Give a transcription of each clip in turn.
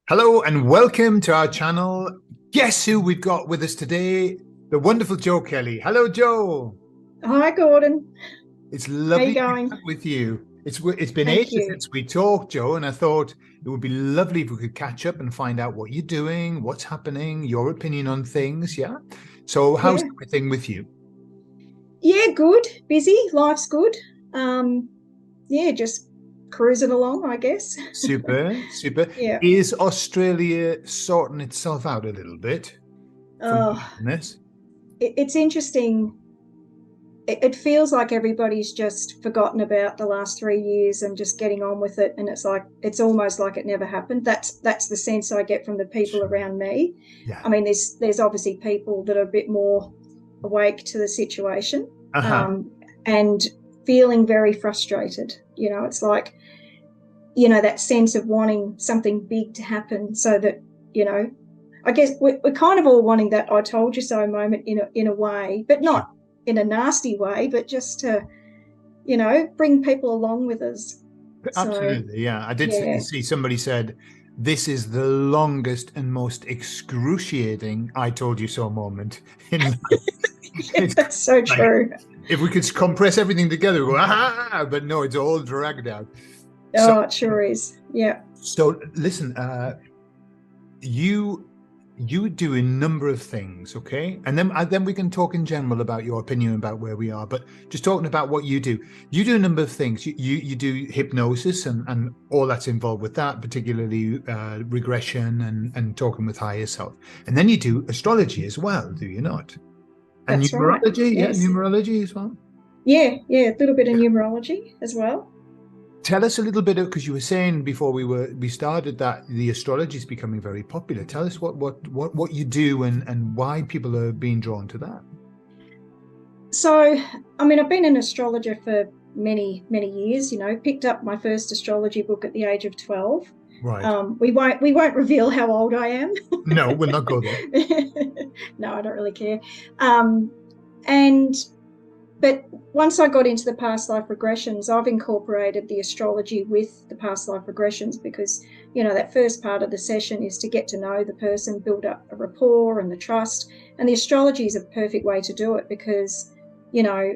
Hello and welcome to our channel. Guess who we've got with us today? The wonderful Joe Kelly. Hello, Joe. Hi, Gordon. It's How you lovely to be going? back with you. It's been Thank ages you. since we talked, Joe, and I thought it would be lovely if we could catch up and find out what you're doing, what's happening, your opinion on things. Yeah. So, how's Yeah. everything with you? Yeah, good. Busy. Life's good. Um, yeah, just cruising along, I guess. Super, super. Yeah. Is Australia sorting itself out a little bit from Oh, this? it's interesting. It feels like everybody's just forgotten about the last 3 years and just getting on with it. And it's almost like it never happened. That's the sense I get from the people Sure. around me. Yeah. I mean, there's obviously people that are a bit more awake to the situation, Uh-huh. um, and feeling very frustrated. It's like, that sense of wanting something big to happen so that, you know, I guess we're kind of all wanting that "I told you so" moment in a way, but Sure. not in a nasty way, but just to, bring people along with us. So, Absolutely, yeah. I did yeah, see somebody said this is the longest and most excruciating "I told you so" moment in life. yeah, It's that's so like true. if we could compress everything together, we go ah, but no, it's all dragged out. So, Oh, it sure is. Yeah. listen, you you do a number of things, okay? And then we can talk in general about your opinion about where we are. But just talking about what you do a number of things. You do hypnosis and all that's involved with that, particularly regression and talking with higher self. And then you do astrology as well, do you not? And That's right. numerology, yeah, Yes. numerology as well. Yeah, yeah, a little bit of numerology as well. Tell us a little bit of because you were saying before we started that the astrology is becoming very popular. Tell us what you do and why people are being drawn to that. So, I mean, I've been an astrologer for many, many years. Picked up my first astrology book at the age of 12. Right. We won't reveal how old I am. No, we'll not go there. No, I don't really care. Um, and but once I got into the past life regressions, I've incorporated the astrology with the past life regressions because, that first part of the session is to get to know the person, build up a rapport and the trust. And the astrology is a perfect way to do it because, you know,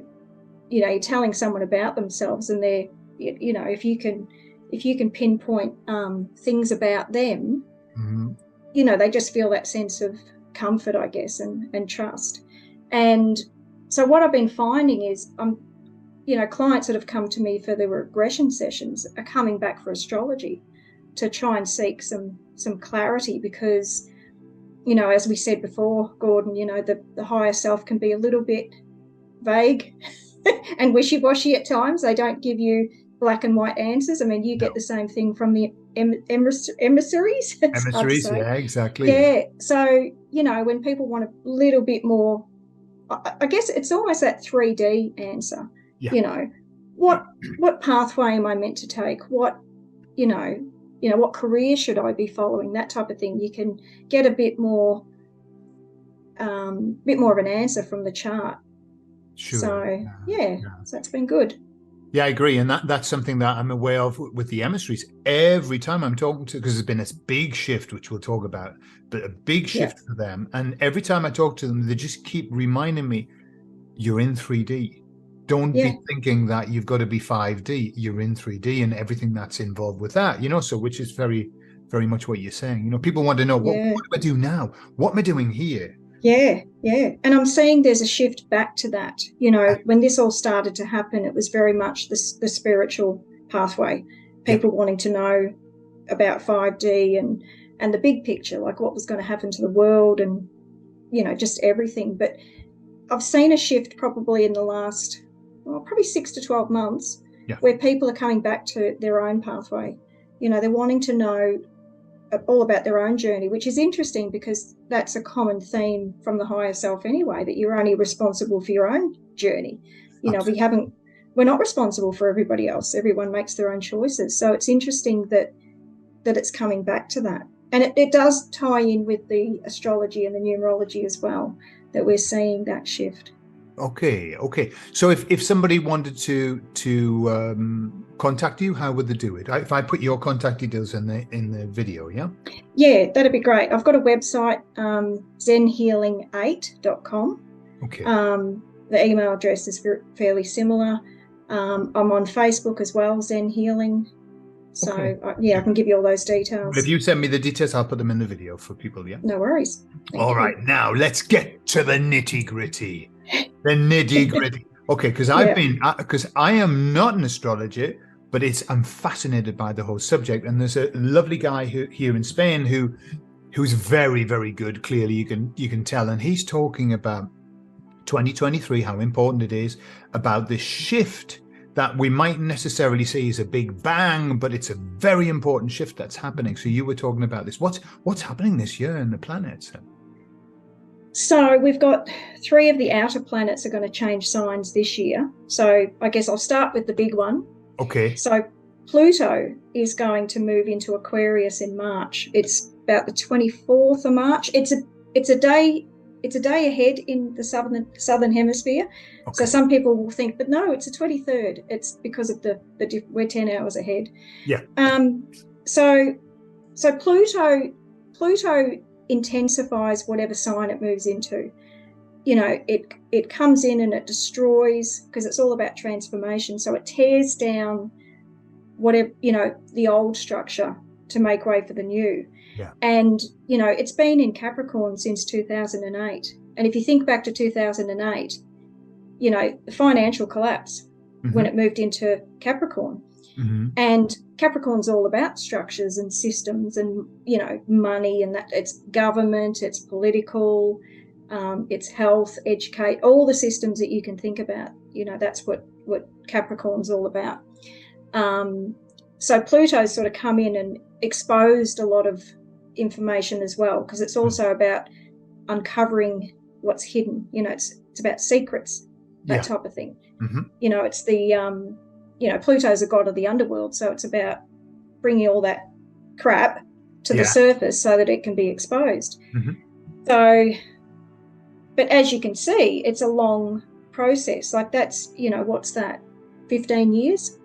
you're telling someone about themselves and if you can pinpoint things about them, Mhm. they just feel that sense of comfort, I guess, and trust. And so what I've been finding is clients that have come to me for the regression sessions are coming back for astrology to try and seek some clarity because, as we said before, Gordon, the higher self can be a little bit vague and wishy-washy at times. They don't give you black and white answers. I mean, you get No. the same thing from the emissaries. It's hard to Emissaries, say. yeah, exactly. Yeah. Yeah. So, when people want a little bit more, I guess it's almost that 3D answer. Yeah. You know, what pathway am I meant to take? You know, what career should I be following? That type of thing. You can get a bit more of an answer from the chart. Sure. So Yeah. yeah, Yeah. so that's been good. Yeah, I agree. And that's something that I'm aware of with the emissaries. Every time I'm talking to, because there's been this big shift, which we'll talk about, but a big Yeah, shift for them. And every time I talk to them, they just keep reminding me, you're in 3D. Don't yeah, be thinking that you've got to be 5D. You're in 3D and everything that's involved with that, so which is very, very much what you're saying. People want to know yeah, what do I do now? What am I doing here? yeah, yeah. And I'm seeing there's a shift back to that. When this all started to happen, it was very much the spiritual pathway, Yeah, people wanting to know about 5D and the big picture, like what was going to happen to the world and just everything. But I've seen a shift probably in the last, well, probably 6 to 12 months, yeah, where people are coming back to their own pathway. They're wanting to know all about their own journey, which is interesting because that's a common theme from the higher self anyway, that you're only responsible for your own journey. We absolutely. haven't, we're not responsible for everybody else. Everyone makes their own choices. So it's interesting that it's coming back to that. And it does tie in with the astrology and the numerology as well, that we're seeing that shift. Okay. So if somebody wanted to contact you, how would they do it? If I put your contact details in the video, yeah? Yeah, that'd be great. I've got a website, zenhealing8.com. Okay. The email address is fairly similar. I'm on Facebook as well, Zen Healing. So Okay. I can give you all those details. If you send me the details, I'll put them in the video for people, yeah? No worries. All right, now let's get to the nitty-gritty. The nitty-gritty. Okay, because I am not an astrologer, but I'm fascinated by the whole subject. And there's a lovely guy here in Spain who's very, very good. Clearly, you can tell, and he's talking about 2023, how important it is, about this shift that we might necessarily see as a big bang, but it's a very important shift that's happening. So you were talking about this. What's happening this year in the planets? So we've got 3 of the outer planets are going to change signs this year. So I guess I'll start with the big one. Okay. So Pluto is going to move into Aquarius in March. It's about the 24th of March. It's a day ahead in the southern hemisphere. Okay. So some people will think, but no, it's the 23rd. It's because of we're 10 hours ahead. Yeah. So Pluto intensifies whatever sign it moves into. It comes in and it destroys, because it's all about transformation. So it tears down whatever, the old structure to make way for the new. Yeah. And, it's been in Capricorn since 2008. And if you think back to 2008, the financial collapse when it moved into Capricorn. Mm-hmm. And Capricorn's all about structures and systems and, money, and that it's government, it's political, it's health, educate, all the systems that you can think about. That's what Capricorn's all about. So Pluto's sort of come in and exposed a lot of information as well, because it's also about uncovering what's hidden. It's about secrets, that type of thing. Mm-hmm. It's the Pluto's a god of the underworld, so it's about bringing all that crap to the surface so that it can be exposed. Mm-hmm. So, but as you can see, it's a long process. Like that's, what's that, 15 years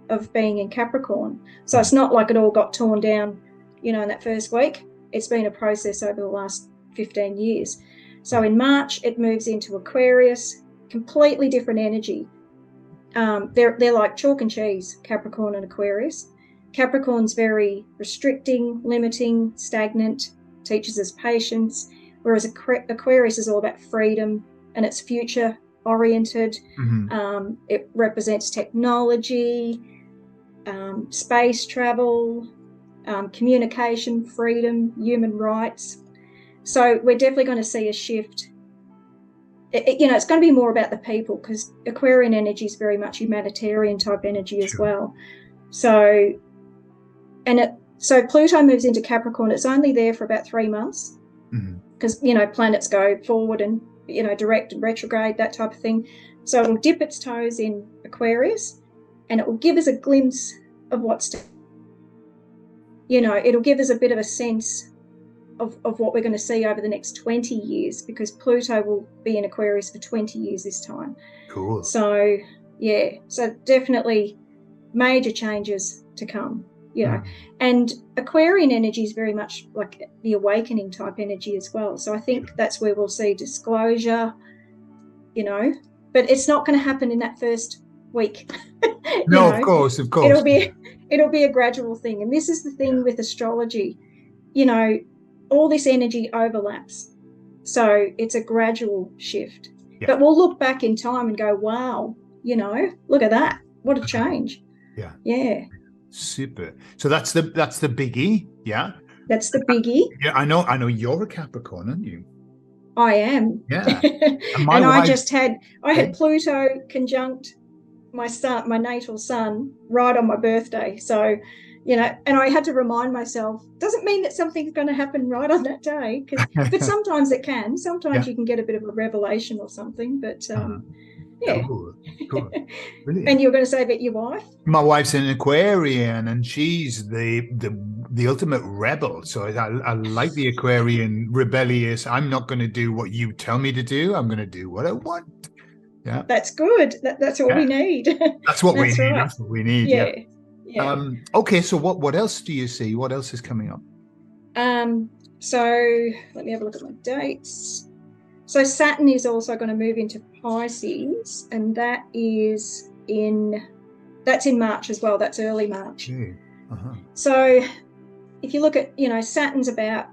of being in Capricorn. So it's not like it all got torn down, in that first week. It's been a process over the last 15 years. So in March, it moves into Aquarius, completely different energy. They're like chalk and cheese, Capricorn and Aquarius. Capricorn's very restricting, limiting, stagnant, teaches us patience, whereas Aquarius is all about freedom and it's future oriented. Mm-hmm. It represents technology, space travel, communication, freedom, human rights. So we're definitely going to see a shift. It's going to be more about the people, because Aquarian energy is very much humanitarian type energy as well. So Pluto moves into Capricorn. It's only there for about 3 months, because planets go forward and direct and retrograde, that type of thing. So it'll dip its toes in Aquarius, and it will give us a glimpse of it'll give us a bit of a sense of what we're going to see over the next 20 years, because Pluto will be in Aquarius for 20 years this time. Cool. So, so definitely major changes to come, And Aquarian energy is very much like the awakening type energy as well. So I think that's where we'll see disclosure, but it's not going to happen in that first week. No, of course. It'll be a gradual thing. And this is the thing with astrology, all this energy overlaps. So it's a gradual shift. Yeah. But we'll look back in time and go, wow, look at that. What a change. Yeah. Yeah. Super. So that's the biggie. Yeah. That's the biggie. Yeah, I know you're a Capricorn, aren't you? I am. Yeah. And I had Pluto conjunct my natal sun right on my birthday. So, and I had to remind myself, doesn't mean that something's going to happen right on that day, but sometimes it can. Sometimes you can get a bit of a revelation or something, but Cool. Brilliant. And you're going to say about your wife? My wife's an Aquarian, and she's the ultimate rebel. So I like the Aquarian rebellious. I'm not going to do what you tell me to do. I'm going to do what I want. Yeah. That's good. That's what we need. That's what we That's need. right. That's what we need. Yeah. Yeah. Okay. So what else do you see? What else is coming up? So let me have a look at my dates. So Saturn is also going to move into Pisces, and that's in March as well. That's early March. Okay. So if you look at, Saturn's about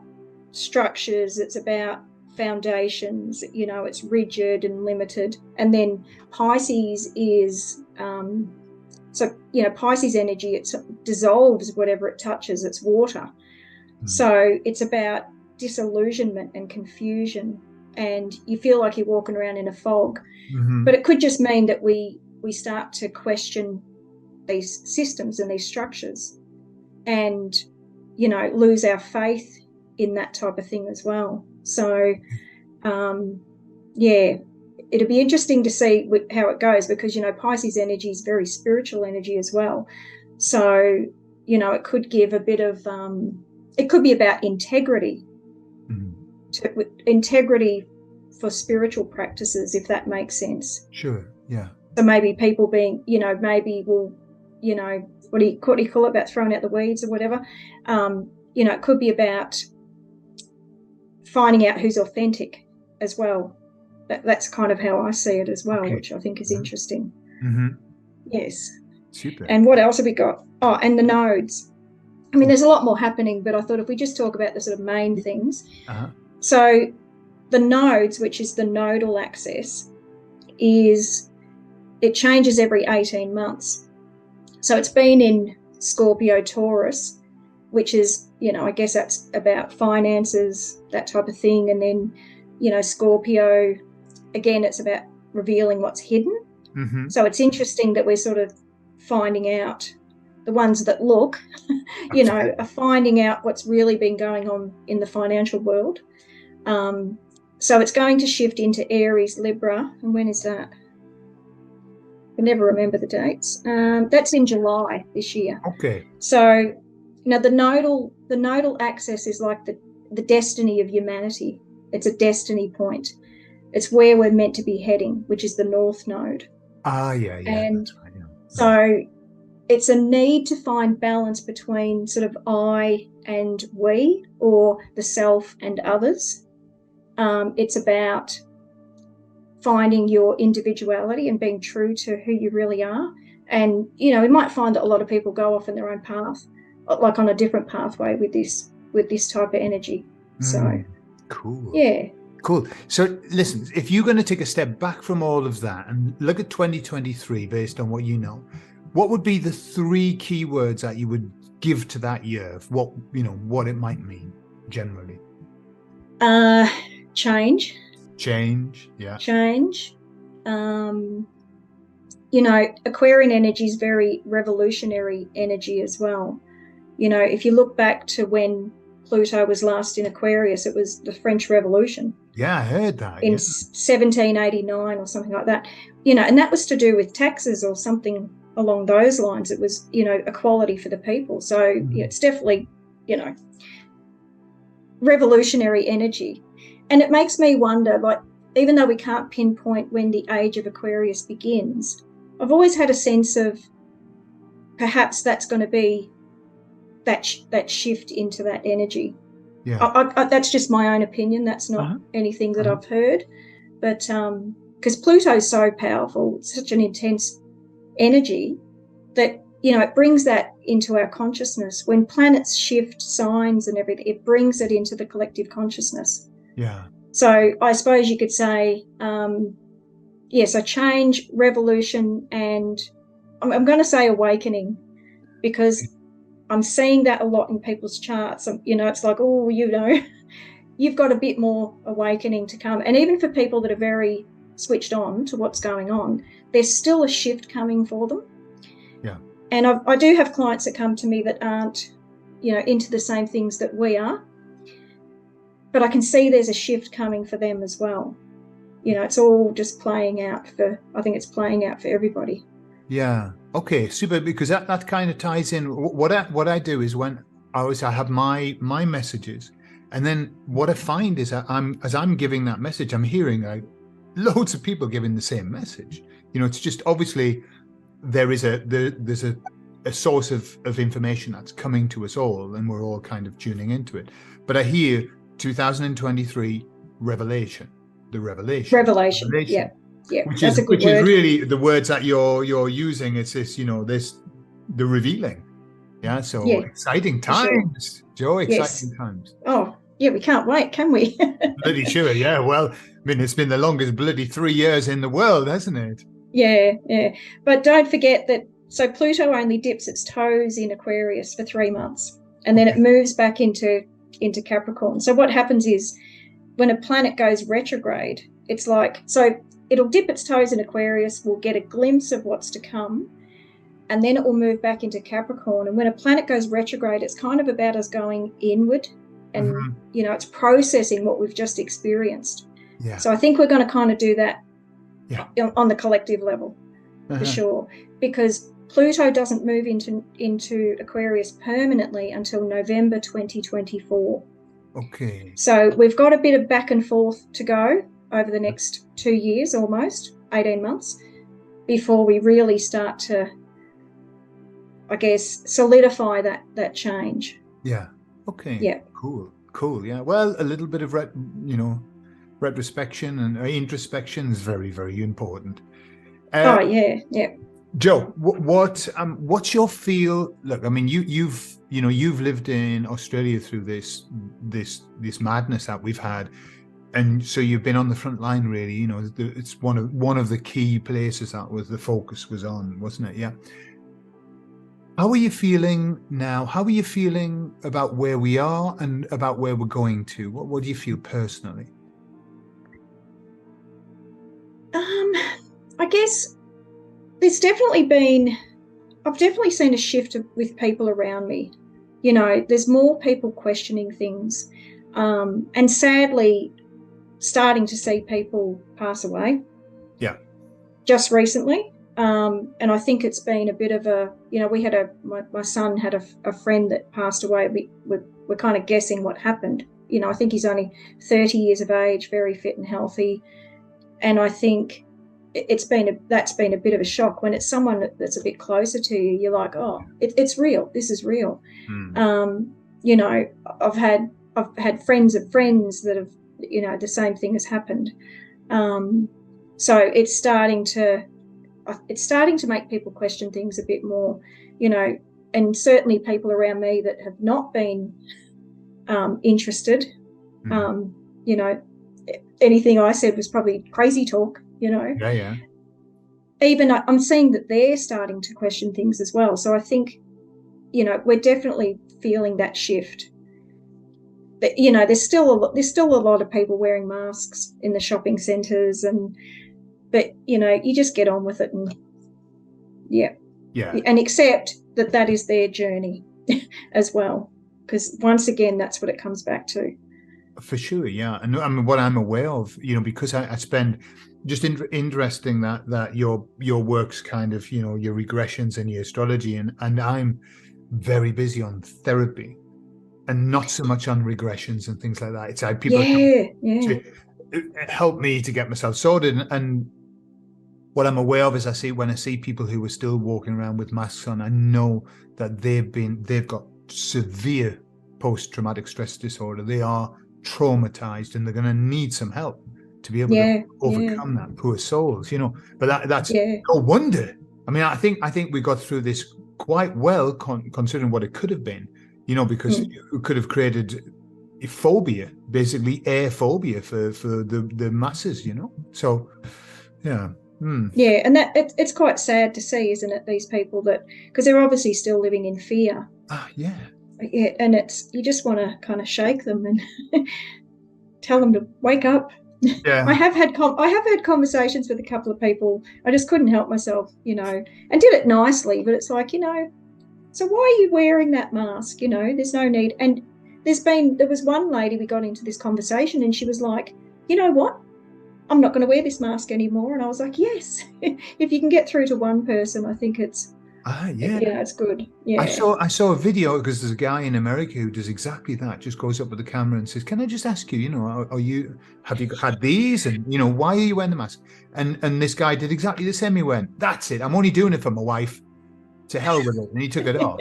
structures, it's about foundations, it's rigid and limited. And then Pisces is, Pisces energy, it dissolves whatever it touches, it's water. So it's about disillusionment and confusion, and you feel like you're walking around in a fog. But it could just mean that we start to question these systems and these structures, and lose our faith in that type of thing as well. So it'll be interesting to see how it goes, because Pisces energy is very spiritual energy as well. So it could give a bit of it could be about integrity, integrity for spiritual practices, if that makes sense. Sure. Yeah. So maybe people being, maybe will, what do you call it, about throwing out the weeds or whatever. It could be about finding out who's authentic as well. That's kind of how I see it as well, which I think is interesting. Yes. Super. And what else have we got? Oh, and the nodes. I mean, there's a lot more happening, but I thought if we just talk about the sort of main things. So the nodes, which is the nodal axis, it changes every 18 months. So it's been in Scorpio Taurus, which is, I guess that's about finances, that type of thing. And then, Scorpio, again, it's about revealing what's hidden. So it's interesting that we're sort of finding out, the ones that look, are finding out what's really been going on in the financial world. So it's going to shift into Aries, Libra. And when is that? I never remember the dates. That's in July this year. Okay. So, the nodal axis is like the destiny of humanity. It's a destiny point. It's where we're meant to be heading, which is the North Node. Yeah. And that's right, so it's a need to find balance between sort of I and we, or the self and others. It's about finding your individuality and being true to who you really are. And, we might find that a lot of people go off in their own path, like on a different pathway with this type of energy. So cool. Yeah. Cool. So listen, if you're going to take a step back from all of that and look at 2023 based on what you know, what would be the 3 key words that you would give to that year of what it might mean generally? Change. Yeah. Change. Aquarian energy is very revolutionary energy as well. If you look back to when Pluto was last in Aquarius, it was the French Revolution. Yeah, I heard that. In 1789 or something like that. And that was to do with taxes or something along those lines. It was, equality for the people. So it's definitely, revolutionary energy. And it makes me wonder, like, even though we can't pinpoint when the age of Aquarius begins, I've always had a sense of perhaps that's going to be that shift into that energy. Yeah. That's just my own opinion. That's not anything that I've heard. But because Pluto's so powerful, it's such an intense energy that, it brings that into our consciousness. When planets shift signs and everything, it brings it into the collective consciousness. Yeah. So I suppose you could say, so change, revolution, and I'm going to say awakening, because I'm seeing that a lot in people's charts. It's like, you've got a bit more awakening to come. And even for people that are very switched on to what's going on, there's still a shift coming for them. Yeah. And I do have clients that come to me that aren't, into the same things that we are. But I can see there's a shift coming for them as well. It's all just playing out I think it's playing out for everybody. Yeah. Okay, super, because that kind of ties in. What I do is when I have my messages, and then what I find is as I'm giving that message, I'm hearing loads of people giving the same message. It's just obviously there's a source of information that's coming to us all, and we're all kind of tuning into it. But I hear 2023 revelation, the revelation, Yeah, which that's is a good word. Really the words that you're using. It's this, the revealing. Yeah. So exciting times, sure. Joe. Exciting times. Oh yeah, we can't wait, can we? Bloody sure. Yeah. Well, I mean, it's been the longest bloody 3 years in the world, hasn't it? Yeah. But don't forget that. So Pluto only dips its toes in Aquarius for 3 months, and then it moves back into Capricorn. So what happens is, when a planet goes retrograde, it's like, so it'll dip its toes in Aquarius, we'll get a glimpse of what's to come, and then it will move back into Capricorn. And when a planet goes retrograde, it's kind of about us going inward, and it's processing what we've just experienced. Yeah. So I think we're going to kind of do that on the collective level, for sure, because Pluto doesn't move into Aquarius permanently until November 2024. Okay. So we've got a bit of back and forth to go over the next 2 years, almost 18 months, before we really start to, I guess, solidify that change. Yeah. Okay. Yeah. Cool. Yeah. Well, a little bit of retrospection and introspection is very, very important. Yeah. Joe, what's your feel? Look, I mean, you've lived in Australia through this madness that we've had, and so you've been on the front line, really. It's one of the key places that the focus was on, wasn't it? Yeah. How are you feeling now? How are you feeling about where we are and about where we're going to? What do you feel personally? I guess there's definitely been, I've definitely seen a shift with people around me. There's more people questioning things, and sadly starting to see people pass away. Yeah. Just recently. And I think it's been a bit of a, we had my son had a friend that passed away. We're kind of guessing what happened. I think he's only 30 years of age, very fit and healthy. And I think that's been a bit of a shock when it's someone that's a bit closer to you. You're like, oh, it's real. This is real. I've had friends of friends that have, the same thing has happened. So it's starting to make people question things a bit more, and certainly people around me that have not been interested. Anything I said was probably crazy talk, Yeah. Even I'm seeing that they're starting to question things as well. So I think, we're definitely feeling that shift. But, there's still a lot of people wearing masks in the shopping centres, but you just get on with it, and and accept that is their journey as well, because once again, that's what it comes back to. For sure, yeah. And I mean, what I'm aware of, because I spend just interesting that your work's kind of, your regressions and your astrology, and I'm very busy on therapy and not so much on regressions and things like that. It's like people to help me to get myself sorted. And what I'm aware of is when I see people who are still walking around with masks on, I know that they've got severe post-traumatic stress disorder. They are traumatized, and they're going to need some help to be able to overcome that. Poor souls, But that's no wonder. I mean, I think we got through this quite well, considering what it could have been. Because it could have created a phobia, basically air phobia for the masses. So, yeah. Yeah, and that it's quite sad to see, isn't it? These people because they're obviously still living in fear. Yeah, and you just want to kind of shake them and tell them to wake up. Yeah, I have had conversations with a couple of people. I just couldn't help myself, and did it nicely. But it's like, so why are you wearing that mask? There's no need. And there was one lady, we got into this conversation, and she was like, you know what? I'm not going to wear this mask anymore. And I was like, yes, if you can get through to one person, I think it's Yeah. It's good. I Yeah. saw a video because there's a guy in America who does exactly that. Just goes up with the camera and says, "Can I just ask you, have you had these? And why are you wearing the mask?" And this guy did exactly the same. He went, "That's it. I'm only doing it for my wife. To hell with it." And he took it off.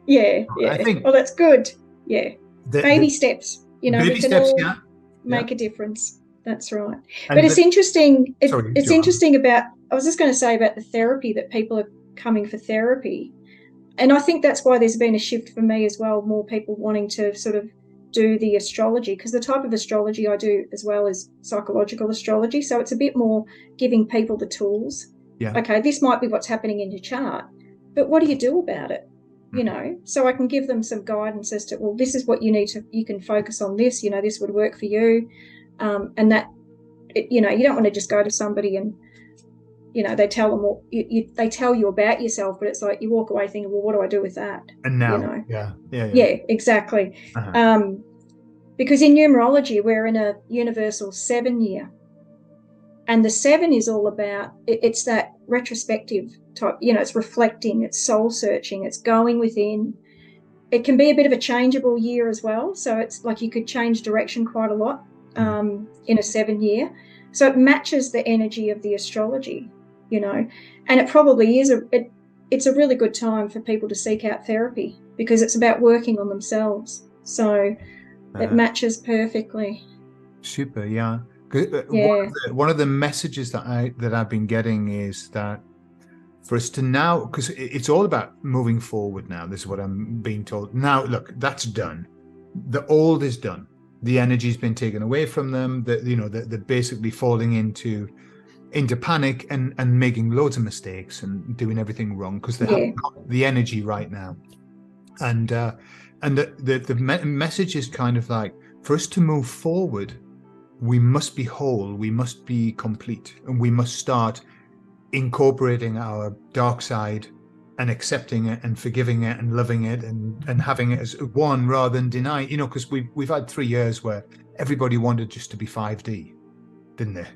Yeah. I think Well, that's good. Yeah. Baby the steps. baby We can steps, all yeah, yeah. make a difference. That's right. But And it's interesting. sorry, It's Joanne. interesting about, I was just going to say about the therapy, that people are coming for therapy. And I think that's why there's been a shift for me as well, more people wanting to sort of do the astrology, because the type of astrology I do as well is psychological astrology. So it's a bit more giving people the tools. Yeah. Okay, this might be what's happening in your chart, but what do you do about it? So I can give them some guidance as to, well, this is what you can focus on this, this would work for you. And that, you don't want to just go to somebody and, they tell them they tell you about yourself, but it's like you walk away thinking, well, what do I do with that? And now, yeah. Yeah, exactly. Because in numerology, we're in a universal 7 year. And the 7 is all about, it's that retrospective type, it's reflecting, it's soul searching, it's going within. It can be a bit of a changeable year as well. So it's like you could change direction quite a lot in a 7 year. So it matches the energy of the astrology, and it probably is it's a really good time for people to seek out therapy, because it's about working on themselves. So it matches perfectly. Super, yeah. Yeah. One of the messages that I've been getting is that for us to now, because it's all about moving forward now. This is what I'm being told. Now, look, that's done. The old is done. The energy's been taken away from them. They're basically falling into panic and making loads of mistakes and doing everything wrong because they haven't got the energy right now. And the message is kind of like, for us to move forward, we must be whole, we must be complete, and we must start incorporating our dark side and accepting it and forgiving it and loving it and having it as one rather than deny, because we've had 3 years where everybody wanted just to be 5D, didn't they?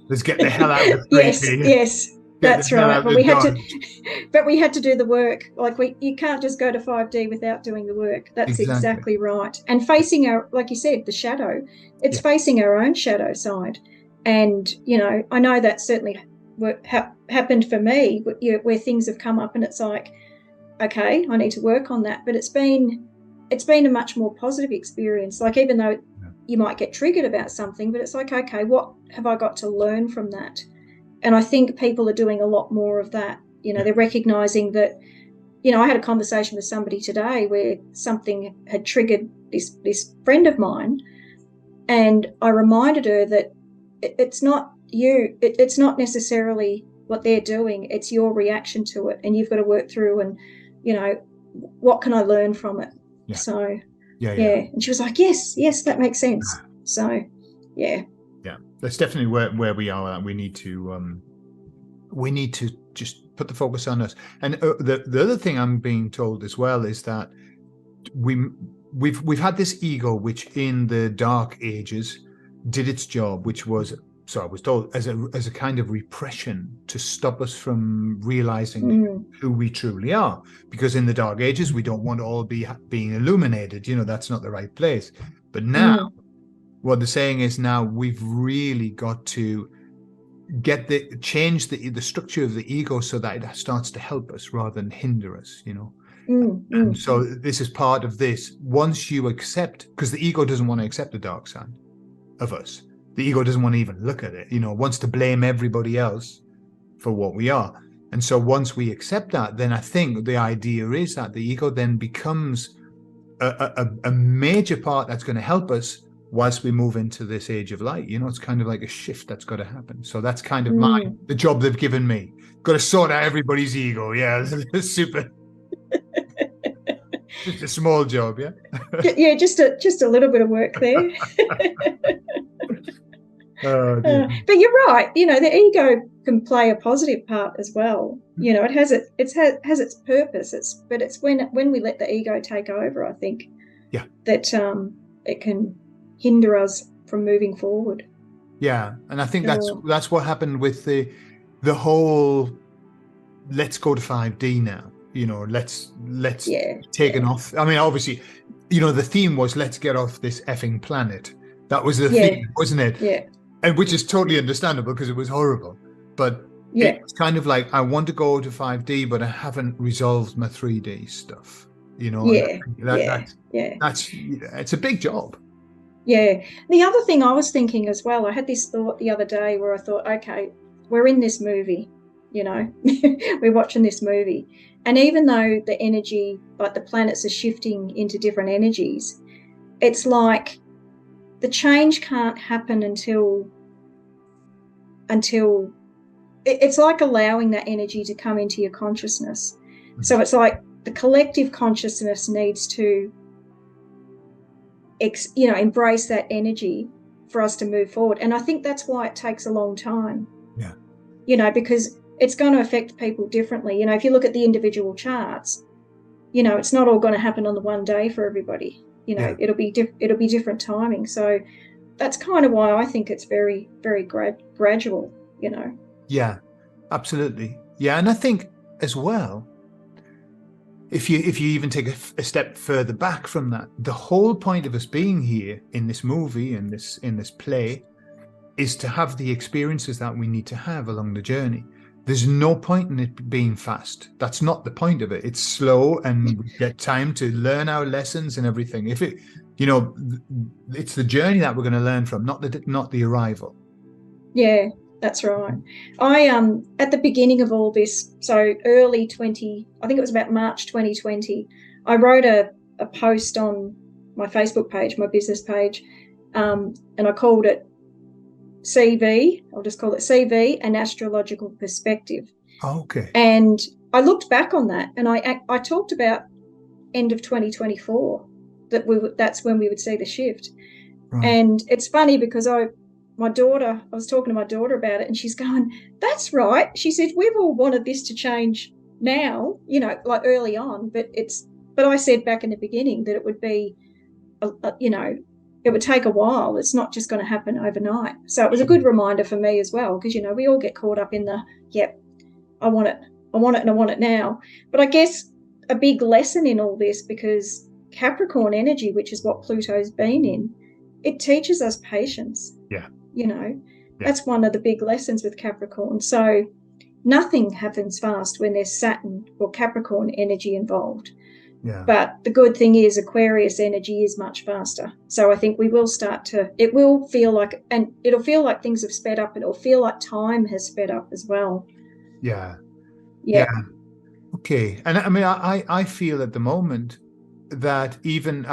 Let's get the hell out of 3D. Yes, that's right. But we had to do the work. Like you can't just go to 5D without doing the work. That's exactly right. And facing our, like you said, the shadow, it's facing our own shadow side. And, I know that certainly happened for me, where things have come up and it's like, okay, I need to work on that. But it's been a much more positive experience. Like, even though you might get triggered about something, but it's like, okay, what have I got to learn from that? And I think people are doing a lot more of that. They're recognizing that, I had a conversation with somebody today where something had triggered this friend of mine, and I reminded her that it's not you, it's not necessarily what they're doing, it's your reaction to it, and you've got to work through and, what can I learn from it? So and she was like, yes, that makes sense. So that's definitely where we are. We need to just put the focus on us. And the other thing I'm being told as well is that we've had this ego which in the dark ages did its job, which was, so I was told, as a kind of repression to stop us from realizing who we truly are. Because in the dark ages, we don't want to all being illuminated. That's not the right place. But now, what they're saying is now we've really got to change the structure of the ego so that it starts to help us rather than hinder us. And so this is part of this. Once you accept, because the ego doesn't want to accept the dark side of us. The ego doesn't want to even look at it, wants to blame everybody else for what we are. And so once we accept that, then I think the idea is that the ego then becomes a major part that's going to help us whilst we move into this age of light. It's kind of like a shift that's got to happen. So that's kind of the job they've given me. Got to sort out everybody's ego. Yeah, super. Just a small job, yeah. Yeah, just a little bit of work there. But you're right. The ego can play a positive part as well. It has its purpose. But it's when we let the ego take over, I think, that it can hinder us from moving forward. Yeah, and I think that's what happened with the whole let's go to 5D now. Let's Yeah. take it off. I mean, obviously, the theme was let's get off this effing planet. That was the theme, wasn't it? Yeah. And which is totally understandable because it was horrible. But it's kind of like, I want to go to 5D, but I haven't resolved my 3D stuff. That's it's a big job. Yeah. The other thing I was thinking as well, I had this thought the other day where I thought, okay, we're in this movie, we're watching this movie. And even though the energy, like the planets are shifting into different energies, it's like the change can't happen until it's like allowing that energy to come into your consciousness. Mm-hmm. So it's like the collective consciousness needs to embrace that energy for us to move forward. And I think that's why it takes a long time. Yeah. Because it's going to affect people differently. If you look at the individual charts, it's not all going to happen on the one day for everybody. It'll be different timing. So that's kind of why I think it's very, very gradual, Yeah, absolutely. Yeah. And I think as well, if you even take a step further back from that, the whole point of us being here in this movie, in this play, is to have the experiences that we need to have along the journey. There's no point in it being fast. That's not the point of it. It's slow, and we get time to learn our lessons and everything. If it, it's the journey that we're going to learn from, not the arrival. Yeah. That's right. I at the beginning of all this, so early I think it was about March 2020, I wrote a post on my Facebook page, my business page, and I called it CV. I'll just call it CV, an astrological perspective. Okay. And I looked back on that, and I talked about end of 2024 that's when we would see the shift. Right. And it's funny because I was talking to my daughter about it, and she's going, that's right. She said, we've all wanted this to change now, like early on, but I said back in the beginning that it would be, it would take a while. It's not just going to happen overnight. So it was a good reminder for me as well, because, we all get caught up in I want it and I want it now. But I guess a big lesson in all this, because Capricorn energy, which is what Pluto's been in, it teaches us patience. Yeah. That's one of the big lessons with Capricorn. So nothing happens fast when there's Saturn or Capricorn energy involved. Yeah. But the good thing is Aquarius energy is much faster. So I think we will it will feel like, and it'll feel like things have sped up. It'll feel like time has sped up as well. Yeah. Yeah. Okay. And I mean, I feel at the moment that even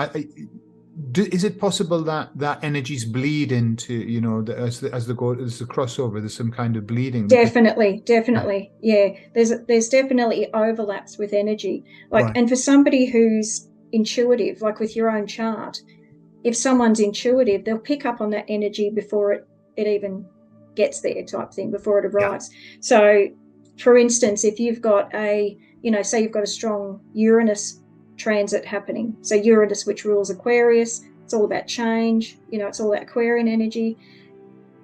is it possible that energies bleed into, as the crossover, there's some kind of bleeding? Definitely. Yeah. There's definitely overlaps with energy. Right. And for somebody who's intuitive, like with your own chart, if someone's intuitive, they'll pick up on that energy before it even gets there, type thing, before it arrives. Yeah. So, for instance, if you've got say you've got a strong Uranus transit happening. So Uranus, which rules Aquarius, it's all about change, it's all that Aquarian energy.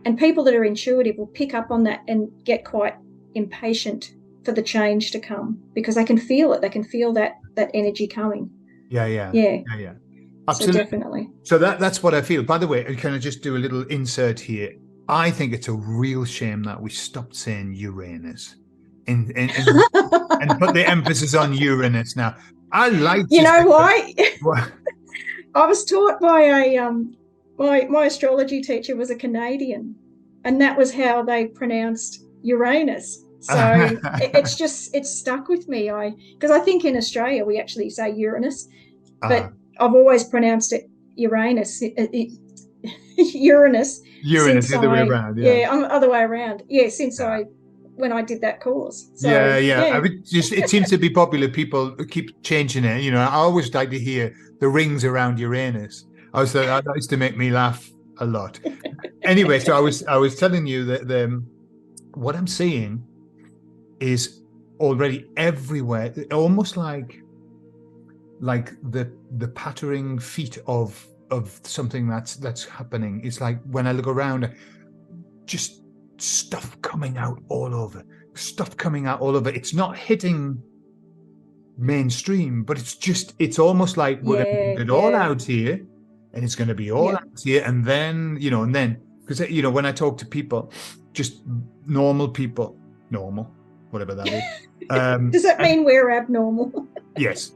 And people that are intuitive will pick up on that and get quite impatient for the change to come, because they can feel it. They can feel that energy coming. Yeah. Absolutely. So definitely. So that's what I feel. By the way, can I just do a little insert here? I think it's a real shame that we stopped saying Uranus and put the emphasis on Uranus now. I like. You know why? I was taught by my astrology teacher was a Canadian, and that was how they pronounced Uranus. So it's stuck with me. Because I think in Australia we actually say Uranus, but I've always pronounced it Uranus. Uranus the other way around. Yeah, I'm the other way around. Yeah, since when I did that course. So, yeah. I mean, it seems to be popular. People keep changing it. I always like to hear the rings around Uranus. That used to make me laugh a lot. Anyway, so I was telling you that what I'm seeing is already everywhere, almost like the pattering feet of something that's happening. It's like when I look around, just stuff coming out all over. stuff coming out all over. It's not hitting mainstream, but it's almost like we're going to put it all out here, and it's going to be all out here, and then because when I talk to people, just normal people, whatever that is. Does that mean we're abnormal? Yes.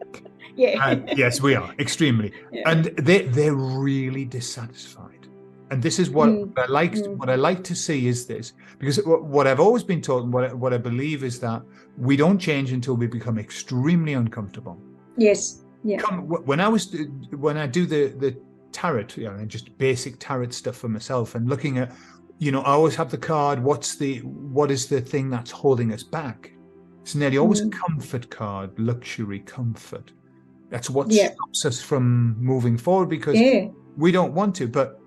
Yeah. Yes, we are extremely, and they're really dissatisfied. And this is what I like. What I like to see is this, because what I've always been taught, and what I believe is that we don't change until we become extremely uncomfortable. Yes. Yeah. When I do the tarot, and just basic tarot stuff for myself, and looking at, I always have the card. What is the thing that's holding us back? It's nearly always a comfort card, luxury, comfort. That's what stops us from moving forward, because we don't want to. But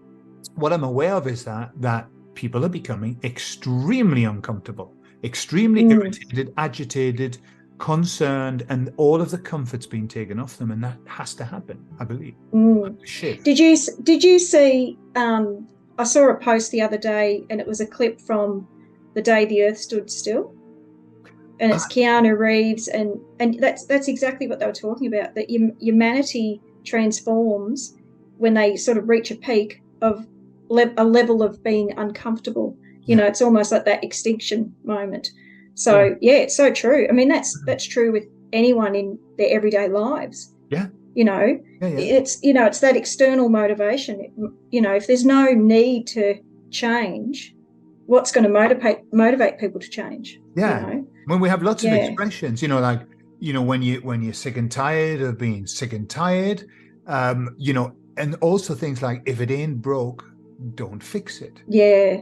what I'm aware of is that people are becoming extremely uncomfortable, extremely irritated, agitated, concerned, and all of the comfort's being taken off them, and that has to happen, I believe. Did you see? I saw a post the other day, and it was a clip from The Day the Earth Stood Still. And it's Keanu Reeves, and that's exactly what they were talking about, that humanity transforms when they sort of reach a peak of a level of being uncomfortable. It's almost like that extinction moment. So it's so true. I mean, that's true with anyone in their everyday lives. It's that external motivation. If there's no need to change, what's going to motivate people to change? When we have lots of expressions, like when you're sick and tired of being sick and tired, and also things like, if it ain't broke, don't fix it.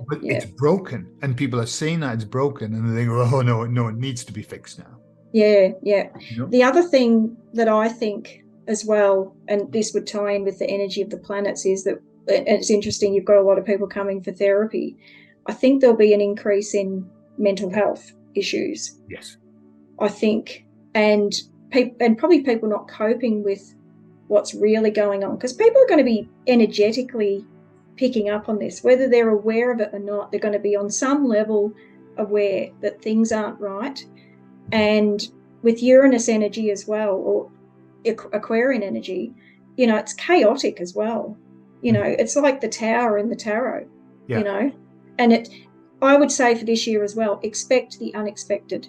But it's broken, and people are seeing that it's broken, and they think, oh no, it needs to be fixed now. The other thing that I think as well, and this would tie in with the energy of the planets, is that, and it's interesting, you've got a lot of people coming for therapy. I think there'll be an increase in mental health issues. Yes, I think, and probably people not coping with what's really going on, because people are going to be energetically picking up on this, whether they're aware of it or not. They're going to be on some level aware that things aren't right. And with Uranus energy as well, or Aquarian energy, it's chaotic as well. It's like the Tower in the tarot. And I would say for this year as well, expect the unexpected.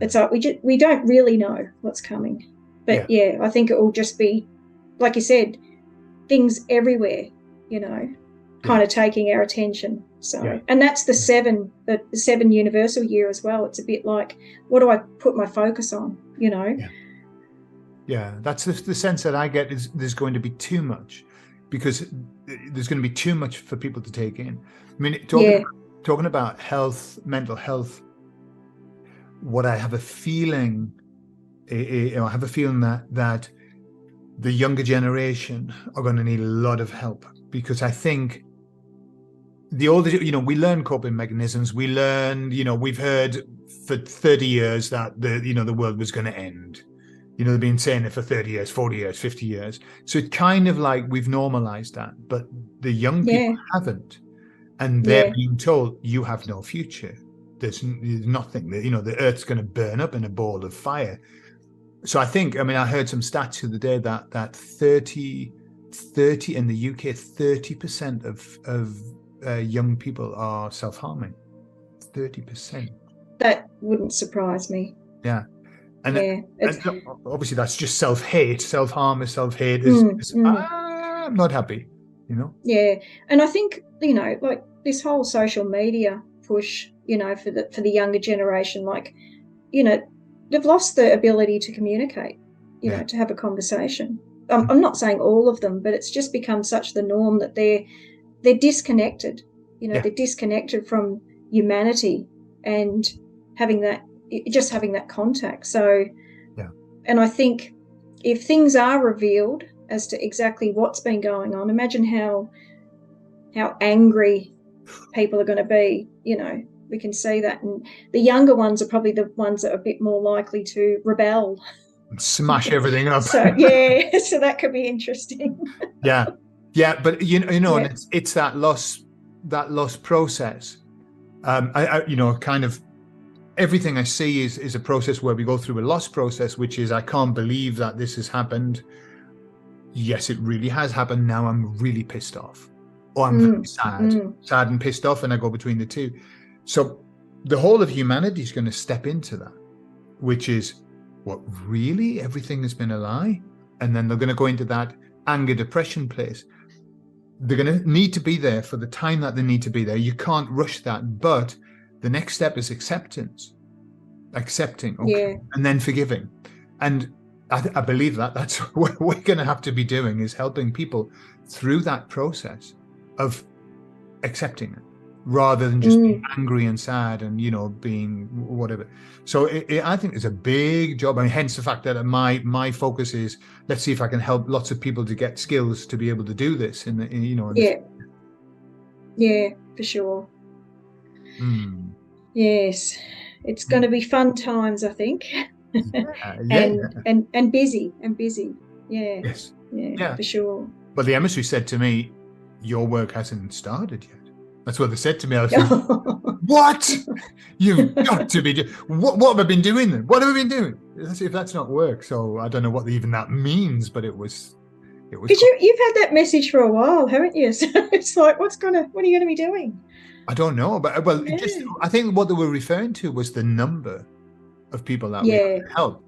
It's like we don't really know what's coming, but I think it will just be, like you said, things everywhere, kind of taking our attention. So, and that's the 7 universal year as well. It's a bit like, what do I put my focus on? That's the sense that I get, is there's going to be too much, because there's going to be too much for people to take in. I mean, talking about health, mental health, what I have a feeling, that the younger generation are going to need a lot of help, because I think the older, we learn coping mechanisms. We learn, we've heard for 30 years that the world was going to end. They've been saying it for 30 years, 40 years, 50 years. So it's kind of like we've normalized that, but the young people haven't. And they're being told, you have no future. There's nothing, the earth's going to burn up in a ball of fire. So I heard some stats the other day that 30 in the UK, 30% of young people are self-harming. 30%. That wouldn't surprise me. Yeah. And obviously that's just self-hate. Self-harm is self-hate. I'm not happy, Yeah. And I think, like this whole social media push, for the younger generation, like, they've lost the ability to communicate, to have a conversation. I'm not saying all of them, but it's just become such the norm that they're disconnected. They're disconnected from humanity and having that contact. So, and I think if things are revealed as to exactly what's been going on, imagine how angry people are going to be. We can see that, and the younger ones are probably the ones that are a bit more likely to rebel, smash everything up. So so that could be interesting. But and it's that loss process. I kind of everything I see is a process where we go through a loss process, which is, I can't believe that this has happened. Yes, it really has happened. Now I'm really pissed off, or I'm very sad and pissed off, and I go between the two. So the whole of humanity is going to step into that, which is, what, really? Everything has been a lie? And then they're going to go into that anger, depression place. They're going to need to be there for the time that they need to be there. You can't rush that. But the next step is acceptance. Accepting, okay, and then forgiving. And I believe that's what we're going to have to be doing, is helping people through that process of accepting it, rather than just being angry and sad and, being whatever. So I think it's a big job. I mean, hence the fact that my focus is, let's see if I can help lots of people to get skills to be able to do this yeah, for sure. Yes, it's going to be fun times, I think. And busy. Yeah. Yes. Yeah, for sure. But the emissary said to me, your work hasn't started yet. That's what they said to me. I was like, what? You've got to be doing. What have I been doing then? What have I been doing? If that's not work. So I don't know what even that means, but it was. Because you've had that message for a while, haven't you? So it's like, what are you going to be doing? I don't know, but I think what they were referring to was the number of people that we have to help.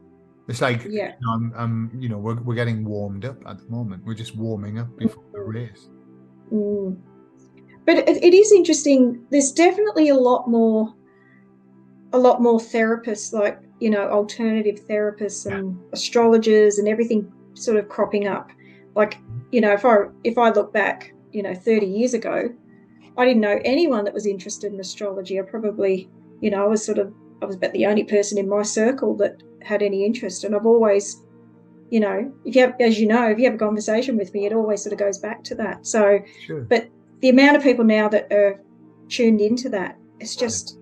It's like, we're getting warmed up at the moment. We're just warming up before the race. But it is interesting. There's definitely a lot more therapists, like, alternative therapists and astrologers and everything sort of cropping up. Like, if I look back, 30 years ago, I didn't know anyone that was interested in astrology. I probably, I was about the only person in my circle that had any interest. And I've always, if you have a conversation with me, it always sort of goes back to that. So, sure. But the amount of people now that are tuned into that, it's just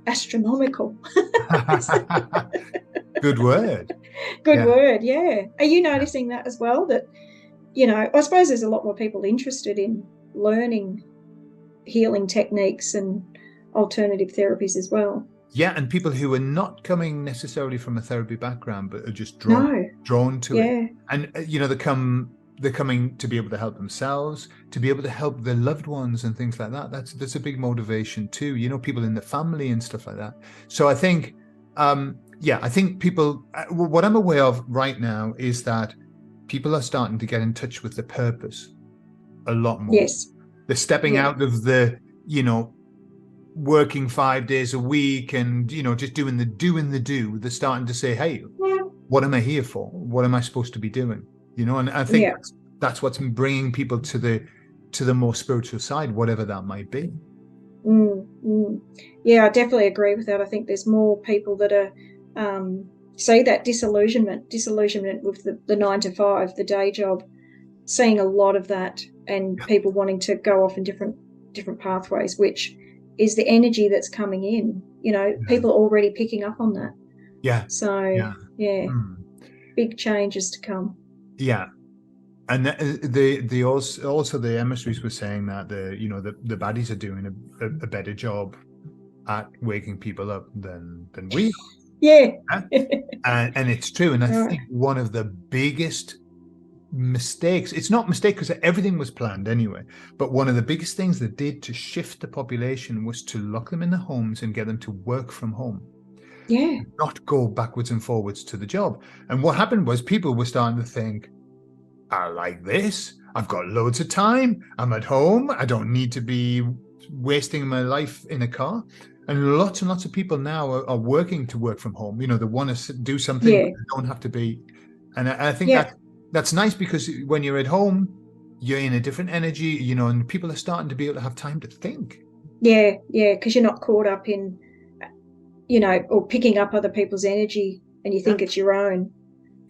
astronomical. Good word. Good word, yeah. Are you noticing that as well? That, I suppose there's a lot more people interested in learning healing techniques and alternative therapies as well. Yeah, and people who are not coming necessarily from a therapy background, but are just drawn to it. And they're coming to be able to help themselves, to be able to help their loved ones and things like that. That's a big motivation too. People in the family and stuff like that. So I think, I think people. What I'm aware of right now is that people are starting to get in touch with the purpose a lot more. Yes, they're stepping out of the working 5 days a week and just doing the do. They're starting to say, hey, what am I here for? What am I supposed to be doing? And I think that's what's bringing people to the more spiritual side, whatever that might be. Yeah, I definitely agree with that. I think there's more people that are say that disillusionment with the 9 to 5, the day job, seeing a lot of that, and people wanting to go off in different pathways, which is the energy that's coming in. People are already picking up on that. Yeah. So big changes to come. Yeah. And the also the emissaries were saying that the baddies are doing a better job at waking people up than we are. Yeah. And it's true. And I think one of the biggest mistakes, it's not a mistake because everything was planned anyway, but one of the biggest things they did to shift the population was to lock them in the homes and get them to work from home. Yeah. Not go backwards and forwards to the job. And what happened was people were starting to think, I like this. I've got loads of time. I'm at home. I don't need to be wasting my life in a car. And lots of people now are working to work from home. They want to do something, but they don't have to be. And I think that's nice, because when you're at home, you're in a different energy, and people are starting to be able to have time to think. Yeah, because you're not caught up in, or picking up other people's energy, and you think it's your own,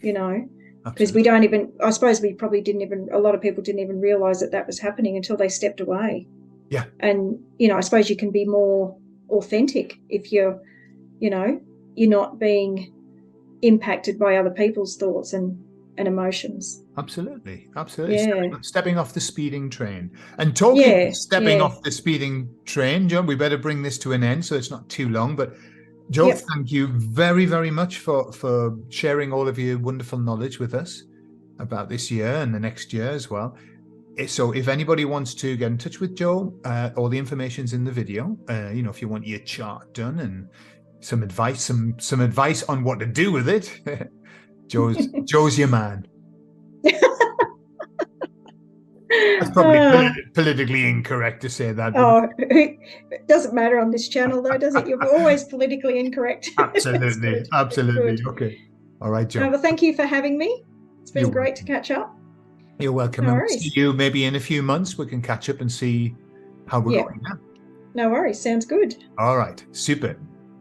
because we don't even, I suppose we probably a lot of people didn't even realize that was happening until they stepped away. Yeah. And, I suppose you can be more authentic if you're not being impacted by other people's thoughts, and and emotions. Absolutely. Absolutely. Yeah. Stepping off the speeding train. And talking Yeah. stepping Yeah. off the speeding train, John, we better bring this to an end so it's not too long. But Joe, Yep. thank you very, very much for sharing all of your wonderful knowledge with us about this year and the next year as well. So if anybody wants to get in touch with Joe, all the information's in the video. If you want your chart done and some advice on what to do with it, Joe's your man. That's probably politically incorrect to say that. Oh, it doesn't matter on this channel, though, does it? You're always politically incorrect. Absolutely. Absolutely. Good. Okay. All right, Joe. Well, thank you for having me. It's been You're great welcome. to catch up. You're welcome. No And we'll worries. see you maybe in a few months. We can catch up and see how we're going now. No worries. Sounds good. All right. Super.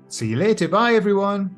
See you later. Bye, everyone.